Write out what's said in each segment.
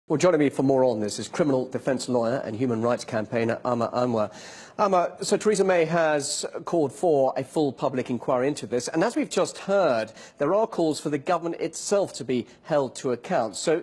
Well, joining me for more on this is criminal defence lawyer and human rights campaigner Amma Anwar. Amma, so Theresa May has called for a full public inquiry into this, and as we've just heard, there are calls for the government itself to be held to account. So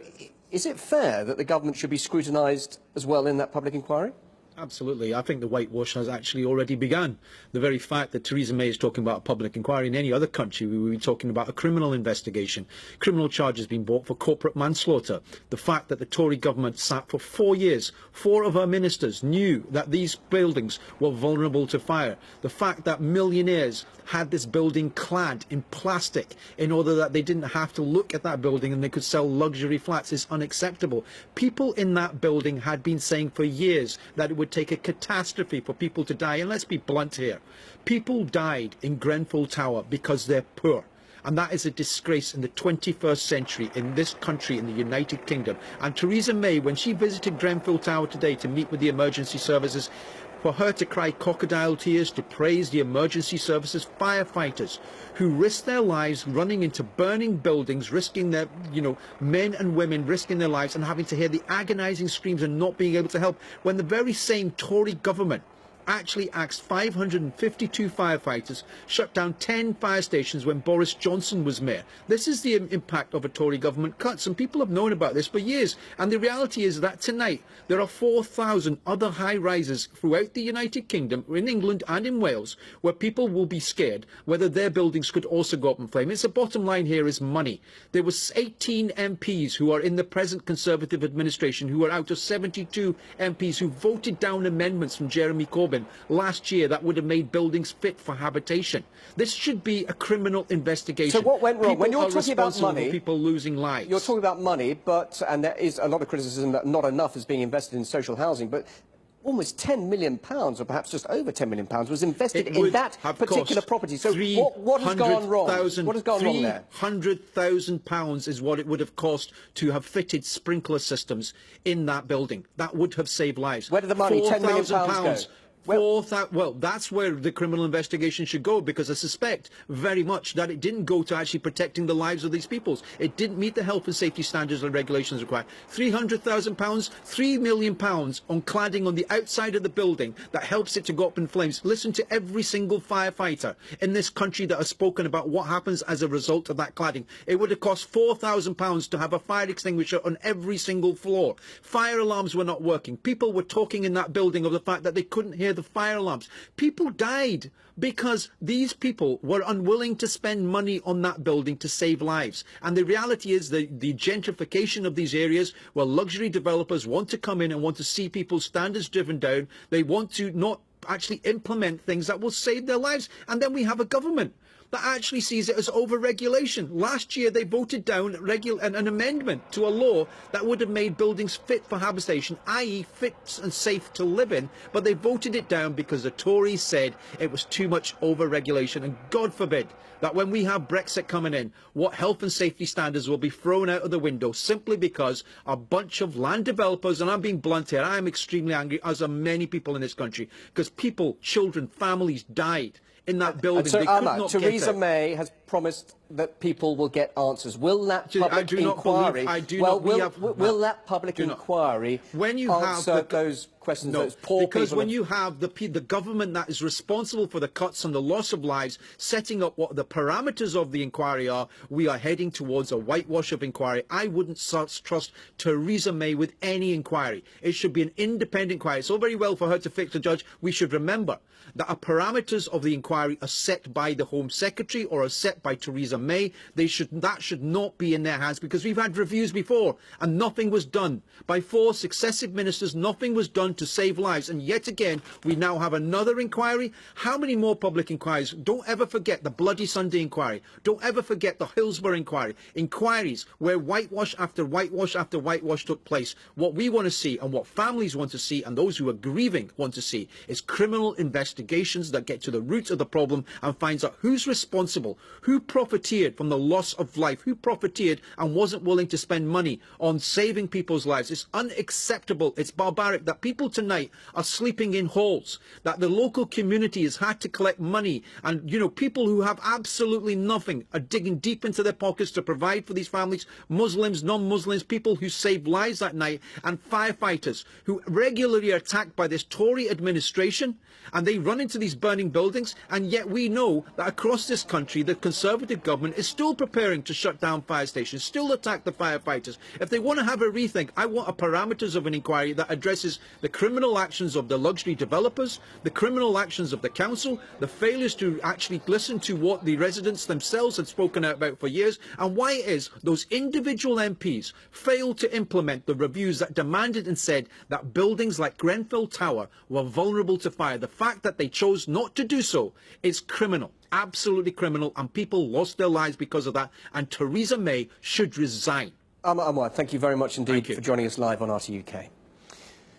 is it fair that the government should be scrutinised as well in that public inquiry? Absolutely. I think the whitewash has actually already begun. The very fact that Theresa May is talking about a public inquiry in any other country, we would be talking about a criminal investigation. Criminal charges being brought for corporate manslaughter. The fact that the Tory government sat for 4 years, 4 of her ministers knew that these buildings were vulnerable to fire. The fact that millionaires had this building clad in plastic in order that they didn't have to look at that building and they could sell luxury flats is unacceptable. People in that building had been saying for years that it would take a catastrophe for people to die. And let's be blunt here. People died in Grenfell Tower because they're poor. And that is a disgrace in the 21st century in this country, in the United Kingdom. And Theresa May, when she visited Grenfell Tower today to meet with the emergency services, for her to cry crocodile tears, to praise the emergency services firefighters who risk their lives running into burning buildings, risking their, men and women risking their lives and having to hear the agonizing screams and not being able to help, when the very same Tory government actually axed 552 firefighters, shut down 10 fire stations when Boris Johnson was mayor. This is the impact of a Tory government cut. Some people have known about this for years, and the reality is that tonight there are 4,000 other high-rises throughout the United Kingdom, in England and in Wales, where people will be scared whether their buildings could also go up in flame. It's the bottom line here is money. There was 18 MPs who are in the present Conservative administration who are out of 72 MPs who voted down amendments from Jeremy Corbyn last year that would have made buildings fit for habitation. This should be a criminal investigation. So what went wrong? People when you're talking about money, people losing lives. You're talking about money, and there is a lot of criticism that not enough is being invested in social housing, but almost £10 million, or perhaps just over £10 million, was invested in that particular property. So what has gone wrong? What has gone wrong there? £300,000 is what it would have cost to have fitted sprinkler systems in that building. That would have saved lives. Where did the money, £10 million, go? Well, that's where the criminal investigation should go, because I suspect very much that it didn't go to actually protecting the lives of these peoples. It didn't meet the health and safety standards and regulations required. £300,000, £3 million on cladding on the outside of the building that helps it to go up in flames. Listen to every single firefighter in this country that has spoken about what happens as a result of that cladding. It would have cost £4,000 to have a fire extinguisher on every single floor. Fire alarms were not working. People were talking in that building of the fact that they couldn't hear the fire alarms. People died because these people were unwilling to spend money on that building to save lives. And the reality is the gentrification of these areas, where luxury developers want to come in and want to see people's standards driven down. They want to not actually implement things that will save their lives. And then we have a government that actually sees it as over-regulation. Last year they voted down an amendment to a law that would have made buildings fit for habitation, i.e. fit and safe to live in, but they voted it down because the Tories said it was too much over-regulation. And God forbid that when we have Brexit coming in, what health and safety standards will be thrown out of the window simply because a bunch of land developers, and I'm being blunt here, I am extremely angry, as are many people in this country, because people, children, families died in that building. So, they Amma, Theresa May has promised that people will get answers. Will that public inquiry? Will that public inquiry answer those questions? No, those poor because when you have the government that is responsible for the cuts and the loss of lives, setting up what the parameters of the inquiry are, we are heading towards a whitewash of inquiry. I wouldn't trust Theresa May with any inquiry. It should be an independent inquiry. It's all very well for her to fix the judge. We should remember that the parameters of the inquiry are set by the Home Secretary or are set by Theresa May. That should not be in their hands, because we've had reviews before and nothing was done. By 4 successive ministers, nothing was done to save lives. And yet again, we now have another inquiry. How many more public inquiries? Don't ever forget the Bloody Sunday inquiry. Don't ever forget the Hillsborough inquiry. Inquiries where whitewash after whitewash after whitewash took place. What we want to see, and what families want to see, and those who are grieving want to see, is criminal investigations that get to the root of the problem and finds out who's responsible, who Who profiteered from the loss of life? Who profiteered and wasn't willing to spend money on saving people's lives? It's unacceptable. It's barbaric that people tonight are sleeping in halls, that the local community has had to collect money, and, you know, people who have absolutely nothing are digging deep into their pockets to provide for these families, Muslims, non-Muslims, people who save lives that night, and firefighters who regularly are attacked by this Tory administration, and they run into these burning buildings, and yet we know that across this country the Conservative government is still preparing to shut down fire stations, still attack the firefighters. If they want to have a rethink, I want a parameters of an inquiry that addresses the criminal actions of the luxury developers, the criminal actions of the council, the failures to actually listen to what the residents themselves had spoken out about for years, and why it is those individual MPs failed to implement the reviews that demanded and said that buildings like Grenfell Tower were vulnerable to fire. The fact that they chose not to do so is criminal, absolutely criminal, and people lost their lives because of that, and Theresa May should resign. Anwar, thank you very much indeed for joining us live on RT UK.